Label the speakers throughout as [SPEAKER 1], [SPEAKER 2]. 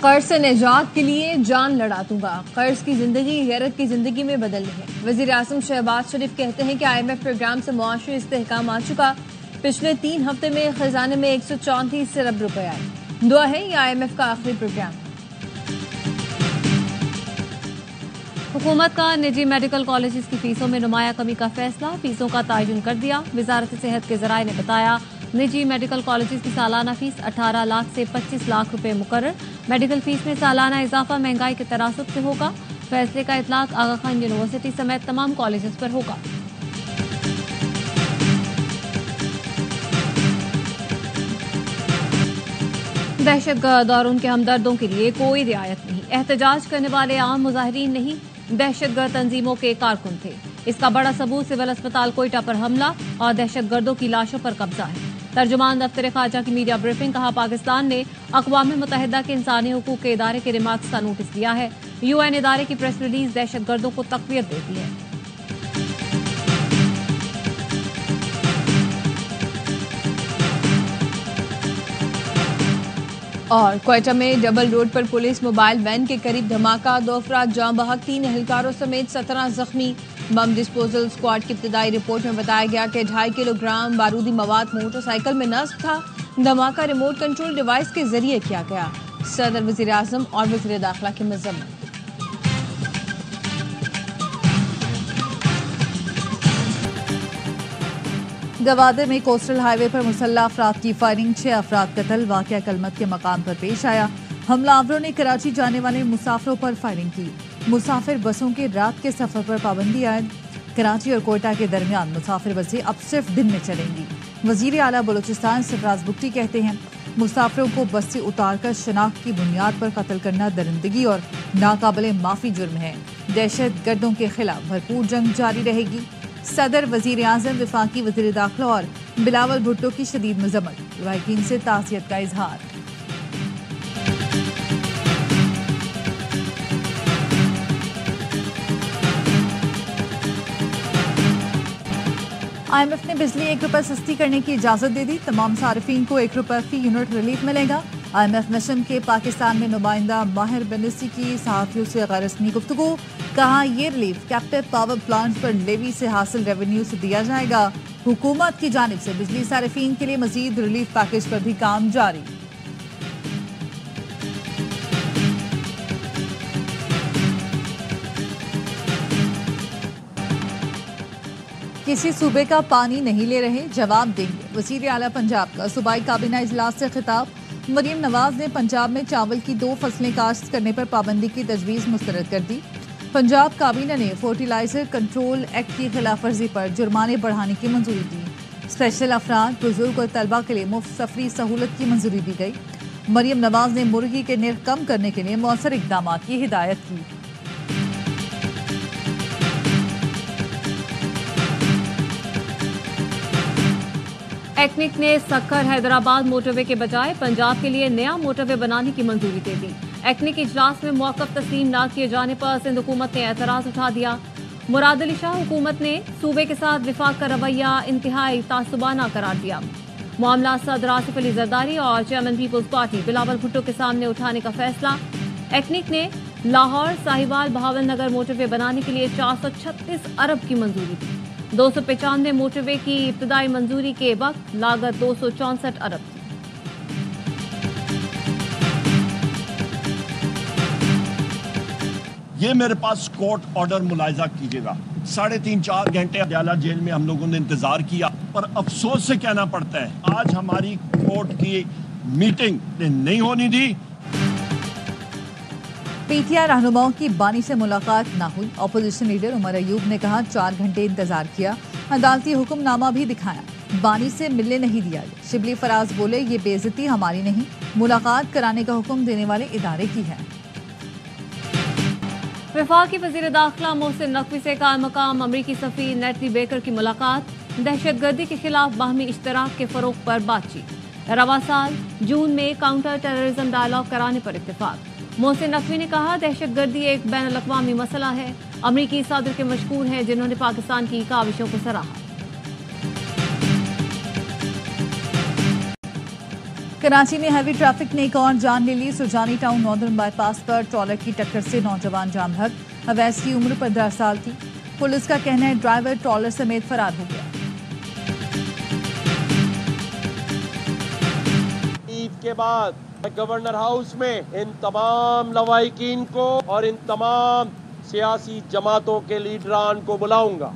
[SPEAKER 1] قرض سے نجات کے لیے جان لڑا دوں گا. قرض کی زندگی غیرت کی زندگی میں بدلنی ہے. وزیر اعظم شہباز شریف کہتے ہیں کہ IMF پروگرام سے معاشی استحکام آ چکا. پچھلے 3 ہفتے میں خزانے میں 134 ارب روپے آئے. دعا ہے یہ IMF کا آخری پروگرام.
[SPEAKER 2] حکومت کا نجی میڈیکل کالجز کی فیسوں میں نمایاں کمی کا فیصلہ. فیسوں کا تعین کر دیا. وزارت صحت کے ذرائع نے بتایا نجی میڈیکل کالجز کی سالانہ فیس 18 لاکھ سے 25 لاکھ روپے مقرر. میڈیکل فیس میں سالانہ اضافہ مہنگائی کے تناسب سے ہوگا. فیصلے کا اطلاق آغا خان یونیورسٹی سمیت تمام کالجز پر ہوگا. دہشت گرد اور ان کے ہمدردوں کے لیے کوئی رعایت نہیں. احتجاج کرنے والے عام مظاہرین نہیں، دہشت گرد تنظیموں کے کارکن تھے. اس کا بڑا ثبوت سول اسپتال کوئٹہ پر حملہ اور دہشت گردوں کی لاشوں پر قبضہ ہے. ترجمان دفتر خارجہ کی میڈیا بریفنگ. کہا پاکستان نے اقوام متحدہ کے انسانی حقوق کے ادارے کے ریمارکس کا نوٹس لیا ہے. UN ادارے کی پریس ریلیز دہشت گردوں کو تقویت دیتی ہے.
[SPEAKER 1] اور کوئٹہ میں ڈبل روڈ پر پولیس موبائل وین کے قریب دھماکہ. 2 افراد جاں بحق، 3 اہلکاروں سمیت 17 زخمی. بم ڈسپوزل اسکواڈ کی ابتدائی رپورٹ میں بتایا گیا کہ 2.5 کلو گرام بارودی مواد موٹر سائیکل میں نصب تھا. دھماکہ ریموٹ کنٹرول ڈیوائس کے ذریعے کیا گیا. صدر وزیر اعظم اور وزیر داخلہ کی مذمت.
[SPEAKER 3] گوادر میں کوسٹل ہائی وے پر مسلح افراد کی فائرنگ. 6 افراد قتل. واقعہ کلمت کے مقام پر پیش آیا. حملہ آوروں نے کراچی جانے والے مسافروں پر فائرنگ کی. مسافر بسوں کے رات کے سفر پر پابندی عائد. کراچی اور کوئٹہ کے درمیان مسافر بسیں اب صرف دن میں چلیں گی. وزیر اعلیٰ بلوچستان سرفراز بگٹی کہتے ہیں مسافروں کو بس سے اتار کر شناخت کی بنیاد پر قتل کرنا درندگی اور ناقابل معافی جرم ہے. دہشت گردوں کے خلاف بھرپور جنگ جاری رہے گی. صدر، وزیر اعظم، وفاقی وزیر داخلہ اور بلاول بھٹو کی شدید مذمت. لواحقین سے تعزیت کا اظہار. IMF نے بجلی 1 روپے سستی کرنے کی اجازت دے دی. تمام صارفین کو 1 روپے فی یونٹ ریلیف ملے گا. IMF مشن کے پاکستان میں نمائندہ ماہر بنسی کی صحافیوں سے غیر رسمی گفتگو. کہا یہ ریلیف کیپٹیو پاور پلانٹ پر لیوی سے حاصل ریونیو سے دیا جائے گا. حکومت کی جانب سے بجلی صارفین کے لیے مزید ریلیف پیکج پر بھی کام جاری. کسی صوبے کا پانی نہیں لے رہے، جواب دیں گے. وزیر اعلیٰ پنجاب کا صوبائی کابینہ اجلاس سے خطاب. مریم نواز نے پنجاب میں چاول کی 2 فصلیں کاشت کرنے پر پابندی کی تجویز مسترد کر دی. پنجاب کابینہ نے فرٹیلائزر کنٹرول ایکٹ کی خلاف ورزی پر جرمانے بڑھانے کی منظوری دی. اسپیشل افراد، بزرگ اور طلبہ کے لیے مفت سفری سہولت کی منظوری دی گئی. مریم نواز نے مرغی کے نرخ کم کرنے کے لیے مؤثر اقدامات کی ہدایت کی.
[SPEAKER 2] ایکنک نے سکھر حیدرآباد موٹر وے کے بجائے پنجاب کے لیے نیا موٹر وے بنانے کی منظوری دے دی. ایکنک اجلاس میں موقف تسلیم نہ کیے جانے پر سندھ حکومت نے اعتراض اٹھا دیا. مراد علی شاہ حکومت نے صوبے کے ساتھ وفاق کا رویہ انتہائی تعصبانہ قرار دیا. معاملات صدر آصف علی زرداری اور chairman peoples party Bilawal Bhutto کے سامنے اٹھانے کا فیصلہ. ایکنک نے Lahore Sahiwal Bahawalnagar motorway بنانے کے لیے 436 ارب کی منظوری دی. 295 موٹر وے کی ابتدائی منظوری کے وقت لاگت 264 ارب تھی.
[SPEAKER 4] یہ میرے پاس کورٹ آرڈر ملاحظہ کیجیے گا. 3.5-4 گھنٹے عدالہ جیل میں ہم لوگوں نے انتظار کیا، پر افسوس سے کہنا پڑتا ہے آج ہماری کورٹ کی میٹنگ نہیں ہونی دی.
[SPEAKER 3] PTI رہنماؤں کی بانی سے ملاقات نہ ہوئی. اپوزیشن لیڈر عمر ایوب نے کہا 4 گھنٹے انتظار کیا، عدالتی حکم نامہ بھی دکھایا، بانی سے ملنے نہیں دیا. شبلی فراز بولے یہ بے عزتی ہماری نہیں، ملاقات کرانے کا حکم دینے والے ادارے کی ہے.
[SPEAKER 2] وفاقی وزیر داخلہ محسن نقوی سے قائم مقام امریکی سفیر نیٹلی بیکر کی ملاقات. دہشت گردی کے خلاف باہمی اشتراک کے فروغ پر بات چیت. رواں سال جون میں کاؤنٹر ٹیررزم ڈائیلاگ کرانے پر اتفاق. محسن نقوی نے کہا دہشت گردی ایک بین الاقوامی مسئلہ ہے. امریکی صدر کے مشکور ہیں جنہوں نے پاکستان کی کاوشوں کو سراہا.
[SPEAKER 3] کراچی میں ہیوی ٹریفک نے ایک اور جان لے لی. Surjani town northern by pass per trailer کی ٹکر سے نوجوان جاں بحق. اویس کی عمر 15 سال تھی. پولیس کا کہنا ہے ڈرائیور ٹرالر سمیت فرار ہو گیا.
[SPEAKER 5] عید کے بعد گورنر ہاؤس میں ان تمام لواحقین کو اور ان تمام سیاسی جماعتوں کے لیڈران کو بلاؤں گا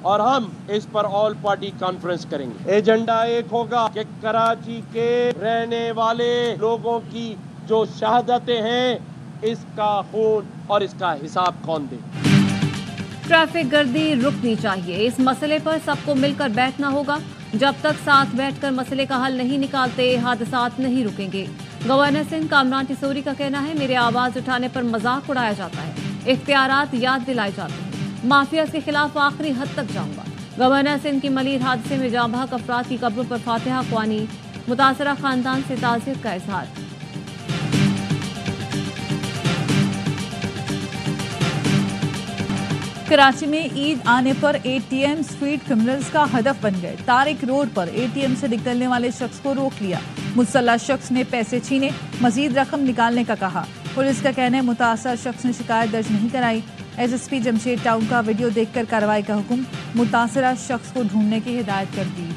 [SPEAKER 5] اور ہم اس پر آل پارٹی کانفرنس کریں گے. ایجنڈا ایک ہوگا کہ کراچی کے رہنے والے لوگوں کی جو شہادتیں ہیں اس کا خون اور اس کا حساب کون دے.
[SPEAKER 2] ٹریفک گردی رکنی چاہیے. اس مسئلے پر سب کو مل کر بیٹھنا ہوگا. جب تک ساتھ بیٹھ کر مسئلے کا حل نہیں نکالتے حادثات نہیں رکیں گے. گورنر سندھ کامران ٹیسوری کا کہنا ہے میرے آواز اٹھانے پر مذاق اڑایا جاتا ہے, اختیارات یاد دلائے جاتے ہیں, مافیاز کے خلاف آخری حد تک جاؤں گا. گورنر سندھ کی ملیر حادثے میں جاں بحق افراد کی قبروں پر فاتحہ خوانی. متاثرہ خاندان سے تعزیت کا اظہار.
[SPEAKER 3] کراچی میں عید آنے پر A T M street criminals کا ہدف بن گئے. طارق روڈ پر اے ٹی ایم سے نکلنے والے شخص کو روک لیا. مسلح شخص نے پیسے چھینے, مزید رقم نکالنے کا کہا. پولیس کا کہنا ہے متاثرہ شخص نے شکایت درج نہیں کرائی. S S P Jamshed town کا ویڈیو دیکھ کر کارروائی کا حکم. متاثرہ شخص کو ڈھونڈنے کی ہدایت کر دی.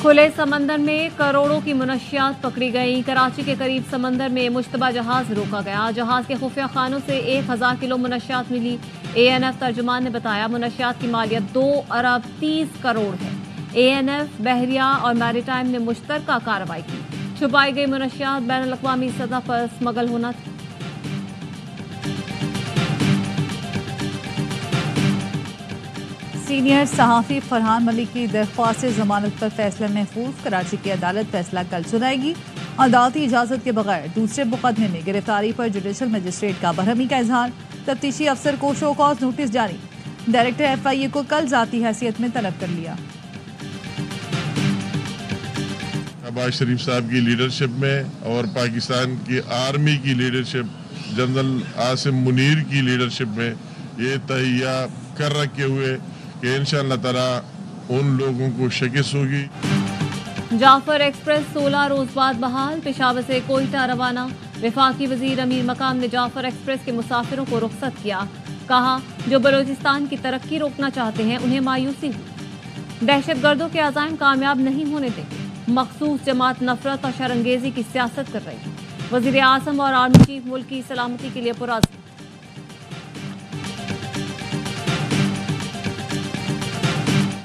[SPEAKER 2] کھلے سمندر میں کروڑوں کی منشیات پکڑی گئیں. کراچی کے قریب سمندر میں مشتبہ جہاز روکا گیا. جہاز کے خفیہ خانوں سے 1000 کلو منشیات ملی. اے این ایف ترجمان نے بتایا منشیات کی مالیت 2 ارب 30 کروڑ ہے. اے این ایف بحریہ اور میری ٹائم نے مشترکہ کارروائی کی. چھپائی گئی منشیات بین الاقوامی سطح پر سمگل ہونا تھی.
[SPEAKER 3] سینئر صحافی فرحان ملک کی درخواست سے ضمانت پر فیصلہ محفوظ. کراچی کی عدالت فیصلہ کل سنائے گی. عدالتی اجازت کے بغیر دوسرے مقدمے میں گرفتاری پر جوڈیشل مجسٹریٹ کا برہمی کا اظہار. تفتیشی افسر کو شو کاز نوٹس جاری. ڈائریکٹر ایف آئی اے کو کل ذاتی حیثیت میں طلب کر لیا.
[SPEAKER 6] شہباز شریف صاحب کی لیڈرشپ میں اور پاکستان کی آرمی کی لیڈرشپ جنرل عاصم منیر کی لیڈرشپ میں یہ تہیہ کر رکھے ہوئے کہ انشاءاللہ تعالی ان لوگوں کو شکست ہوگی.
[SPEAKER 2] جعفر ایکسپریس 16 روز بعد بحال. پشاور سے کوئٹہ روانہ. وفاقی وزیر امیر مقام نے جعفر ایکسپریس کے مسافروں کو رخصت کیا. کہا جو بلوچستان کی ترقی روکنا چاہتے ہیں انہیں مایوسی ہوئی. دہشت گردوں کے عزائم کامیاب نہیں ہونے دیں. مخصوص جماعت نفرت اور شرانگیزی کی سیاست کر رہی ہے. وزیر اعظم اور آرمی چیف ملک کی سلامتی کے لیے پرعزم.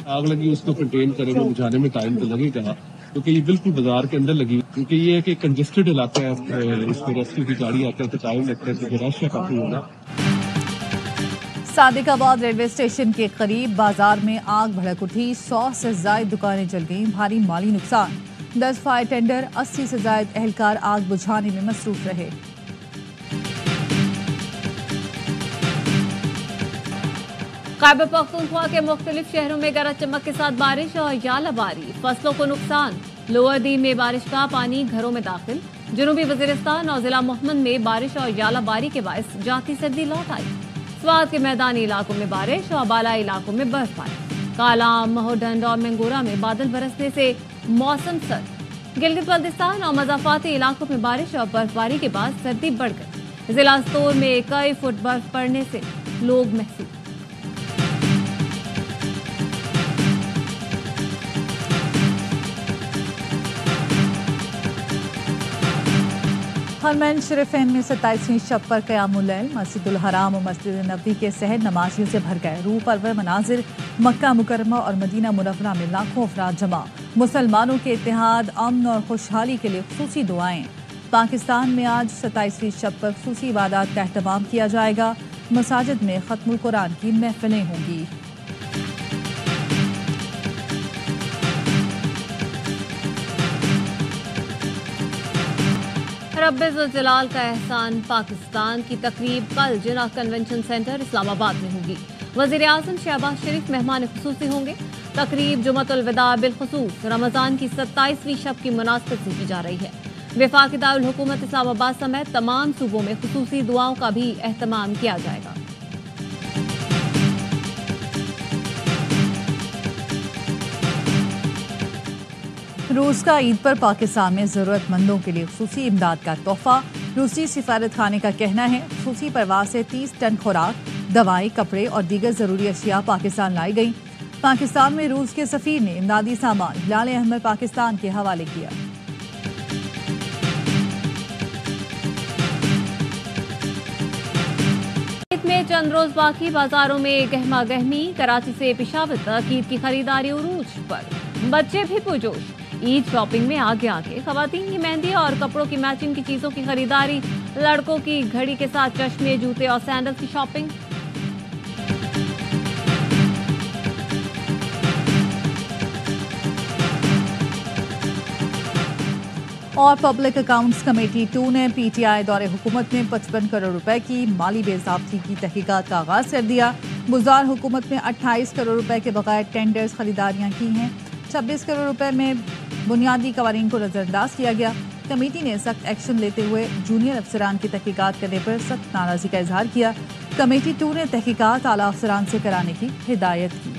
[SPEAKER 7] آگ لگی اس کو کنٹین کرنے میں بجھانے میں ٹائم تو لگے گا کیونکہ یہ بالکل بازار کے اندر لگی کیونکہ یہ ہے کہ کنجسٹڈ علاقہ ہے. اس میں ریسکیو کی گاڑی آتے ہیں تو ٹائم لگتا ہے کیونکہ رش ہے کافی ہونا.
[SPEAKER 3] صادق آباد ریلوے اسٹیشن کے قریب بازار میں آگ بھڑک اٹھی. 100 سے زائد دکانیں جل گئیں. بھاری مالی نقصان. 10 فائر ٹینڈر 80 سے زائد اہلکار آگ بجھانے میں مصروف رہے.
[SPEAKER 2] خیبر پختونخوا کے مختلف شہروں میں گرج چمک کے ساتھ بارش اور ژالہ باری. فصلوں کو نقصان. لوور دین میں بارش کا پانی گھروں میں داخل. جنوبی وزیرستان اور ضلع محمد میں بارش اور ژالہ باری کے باعث جاتی سردی لوٹ آئی. سوات کے میدانی علاقوں میں بارش اور بالائی علاقوں میں برف باری. کالام، مہوڈنڈ اور منگورا میں بادل برسنے سے موسم سرد. گلگت بلتستان اور مضافاتی علاقوں میں بارش اور برف باری کے بعد سردی بڑھ گئی. ضلع استور میں کئی فٹ برف پڑنے سے لوگ محفوظ.
[SPEAKER 3] حرمین شریفین میں 27ویں شب پر قیام اللیل. مسجد الحرام و مسجد نبوی کے سحر نمازیوں سے بھر گئے. روح پرور مناظر. مکہ مکرمہ اور مدینہ منورہ میں لاکھوں افراد جمع. مسلمانوں کے اتحاد، امن اور خوشحالی کے لیے خصوصی دعائیں. پاکستان میں آج 27ویں شب پر خصوصی عبادات کا اہتمام کیا جائے گا. مساجد میں ختم القرآن کی محفلیں ہوں گی.
[SPEAKER 2] رب ذوالجلال کا احسان پاکستان کی تقریب کل جناح کنونشن سینٹر اسلام آباد میں ہوگی. وزیر اعظم شہباز شریف مہمان خصوصی ہوں گے. تقریب جمعۃ الوداع بالخصوص رمضان کی 27ویں شب کی مناسبت سے کی جا رہی ہے. وفاقی دارالحکومت اسلام آباد سمیت تمام صوبوں میں خصوصی دعاؤں کا بھی اہتمام کیا جائے گا.
[SPEAKER 3] روس کا عید پر پاکستان میں ضرورتمندوں کے لیے خصوصی امداد کا تحفہ۔ روسی سفارت خانے کا کہنا ہے خصوصی پرواز سے 30 ٹن خوراک، دوائیں، کپڑے اور دیگر ضروری اشیاء پاکستان لائی گئیں۔ پاکستان میں روس کے سفیر نے امدادی سامان ہلال احمر پاکستان کے حوالے کیا۔
[SPEAKER 2] عید میں چند روز باقی، بازاروں میں گہما گہمی، کراچی سے پشاور تک عید کی خریداری عروج پر، بچے بھی پرجوش، عید شاپنگ میں آگے آگے، خواتین کی مہندی اور کپڑوں کی میچنگ کی چیزوں کی خریداری، لڑکوں کی گھڑی کے ساتھ چشمے، جوتے اور سینڈل کی شاپنگ۔
[SPEAKER 3] اور پبلک اکاؤنٹس کمیٹی 2 نے پی ٹی آئی دور حکومت میں 55 کروڑ روپے کی مالی بے ضابطگی کی تحقیقات کا آغاز کر دیا۔ گزار حکومت میں 28 کروڑ روپے کے بغیر ٹینڈرز خریداریاں کی ہیں، 26 کروڑ روپے میں بنیادی قوانین کو نظر انداز کیا گیا۔ کمیٹی نے سخت ایکشن لیتے ہوئے جونیئر افسران کی تحقیقات کرنے پر سخت ناراضی کا اظہار کیا۔ کمیٹی 2 نے تحقیقات اعلیٰ افسران سے کرانے کی ہدایت کی۔